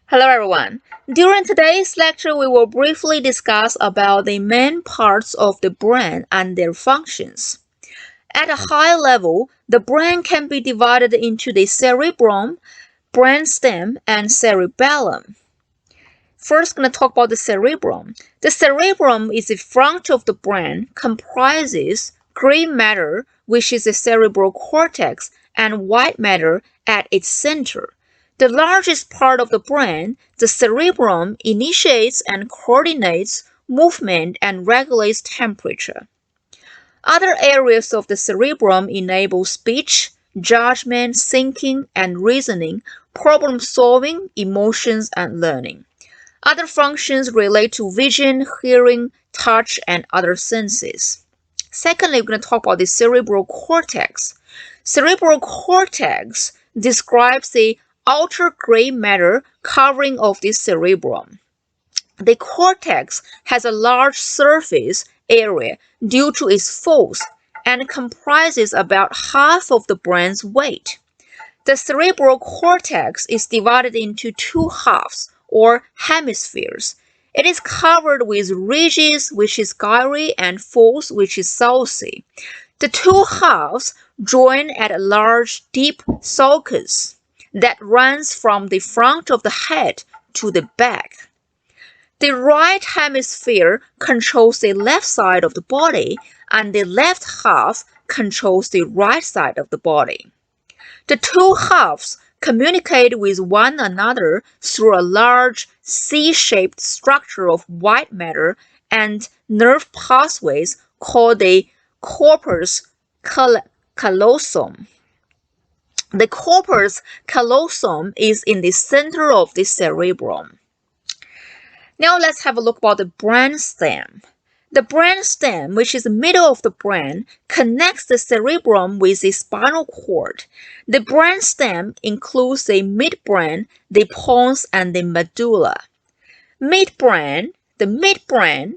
Hello everyone. During today's lecture, we will briefly discuss about the main parts of the brain and their functions. At a high level, the brain can be divided into the cerebrum, brainstem, and cerebellum. First, going to talk about the cerebrum. The cerebrum is the front of the brain, comprises gray matter, which is the cerebral cortex, and white matter at its center. The largest part of the brain, the cerebrum, initiates and coordinates movement and regulates temperature. Other areas of the cerebrum enable speech, judgment, thinking, and reasoning, problem solving, emotions, and learning. Other functions relate to vision, hearing, touch, and other senses. Secondly, we're going to talk about the cerebral cortex. Cerebral cortex describes the outer gray matter covering of the cerebrum. The cortex has a large surface area due to its folds and comprises about half of the brain's weight. The cerebral cortex is divided into two halves or hemispheres. It is covered with ridges, which is gyri, and folds, which is sulci. The two halves join at a large, deep sulcus that runs from the front of the head to the back. The right hemisphere controls the left side of the body, and the left half controls the right side of the body. The two halves communicate with one another through a large C-shaped structure of white matter and nerve pathways called the corpus callosum. The corpus callosum is in the center of the cerebrum. Now let's have a look about the brainstem. The brainstem, which is the middle of the brain, connects the cerebrum with the spinal cord. The brainstem includes the midbrain, the pons, and the medulla. The midbrain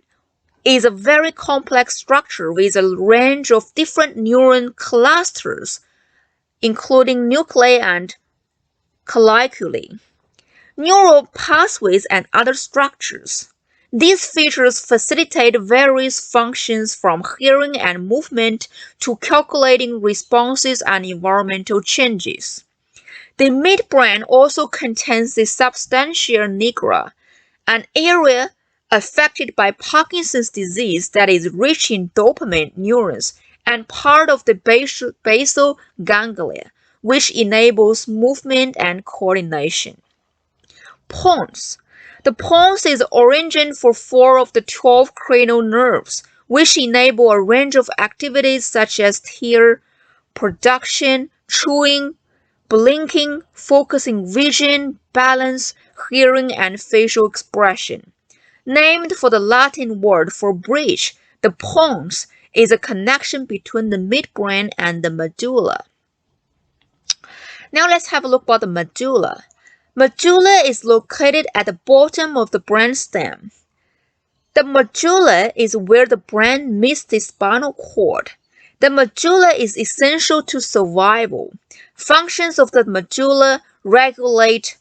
is a very complex structure with a range of different neuron clusters, including nuclei and colliculi, neural pathways, and other structures. These features facilitate various functions from hearing and movement to calculating responses and environmental changes. The midbrain also contains the substantia nigra, an area affected by Parkinson's disease that is rich in dopamine neurons and part of the basal ganglia, which enables movement and coordination. Pons. The pons is the origin for 4 of the 12 cranial nerves, which enable a range of activities such as tear production, chewing, blinking, focusing vision, balance, hearing, and facial expression. Named for the Latin word for bridge, the pons is a connection between the midbrain and the medulla. Now let's have a look about the medulla. Medulla is located at the bottom of the brainstem. The medulla is where the brain meets the spinal cord. The medulla is essential to survival. Functions of the medulla regulate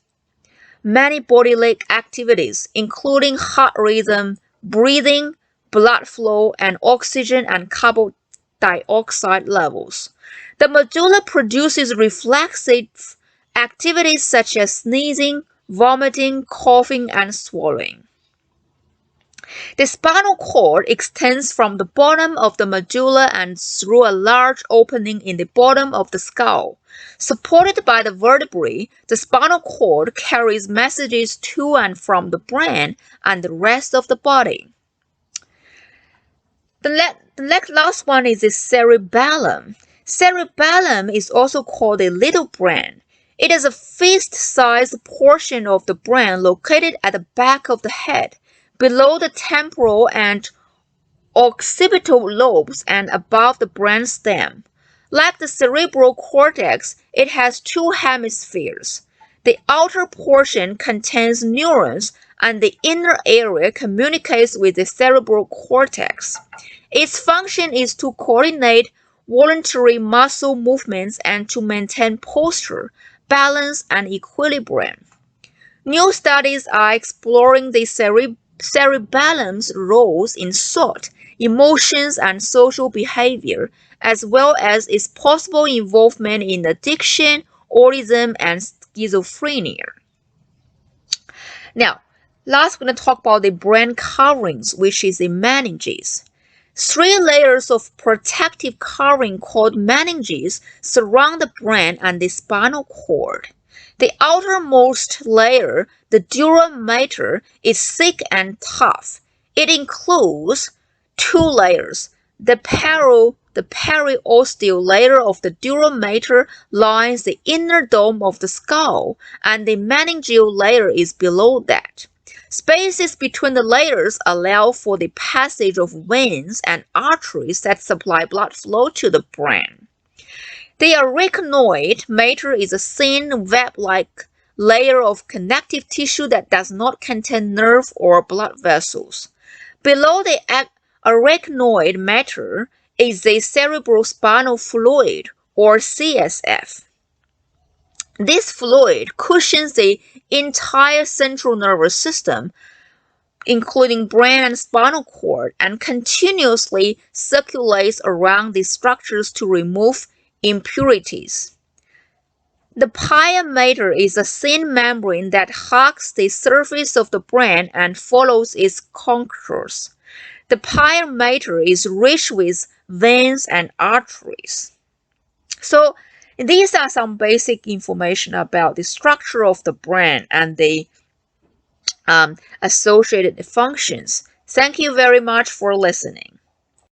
many bodily activities, including heart rhythm, breathing, blood flow, and oxygen and carbon dioxide levels. The medulla produces reflexive activities such as sneezing, vomiting, coughing, and swallowing. The spinal cord extends from the bottom of the medulla and through a large opening in the bottom of the skull. Supported by the vertebrae, the spinal cord carries messages to and from the brain and the rest of the body. The last one is the cerebellum. Cerebellum is also called the little brain. It is a fist-sized portion of the brain located at the back of the head, below the temporal and occipital lobes and above the brainstem. Like the cerebral cortex, it has two hemispheres. The outer portion contains neurons, and the inner area communicates with the cerebral cortex. Its function is to coordinate voluntary muscle movements and to maintain posture, balance, and equilibrium. New studies are exploring the cerebellum's roles in thought, emotions, and social behavior, as well as its possible involvement in addiction, autism, and schizophrenia. Now, last we're going to talk about the brain coverings, which is the meninges. 3 layers of protective covering called meninges surround the brain and the spinal cord. The outermost layer, the dura mater, is thick and tough. It includes 2 layers. The periosteal layer of the dura mater lines the inner dome of the skull, and the meningeal layer is below that. Spaces between the layers allow for the passage of veins and arteries that supply blood flow to the brain. The arachnoid mater is a thin web-like layer of connective tissue that does not contain nerve or blood vessels. Below the arachnoid mater is the cerebrospinal fluid, or CSF. This fluid cushions the entire central nervous system, including brain and spinal cord, and continuously circulates around these structures to remove impurities. The pia mater is a thin membrane that hugs the surface of the brain and follows its contours. The pia mater is rich with veins and arteries. So these are some basic information about the structure of the brain and the associated functions. Thank you very much for listening.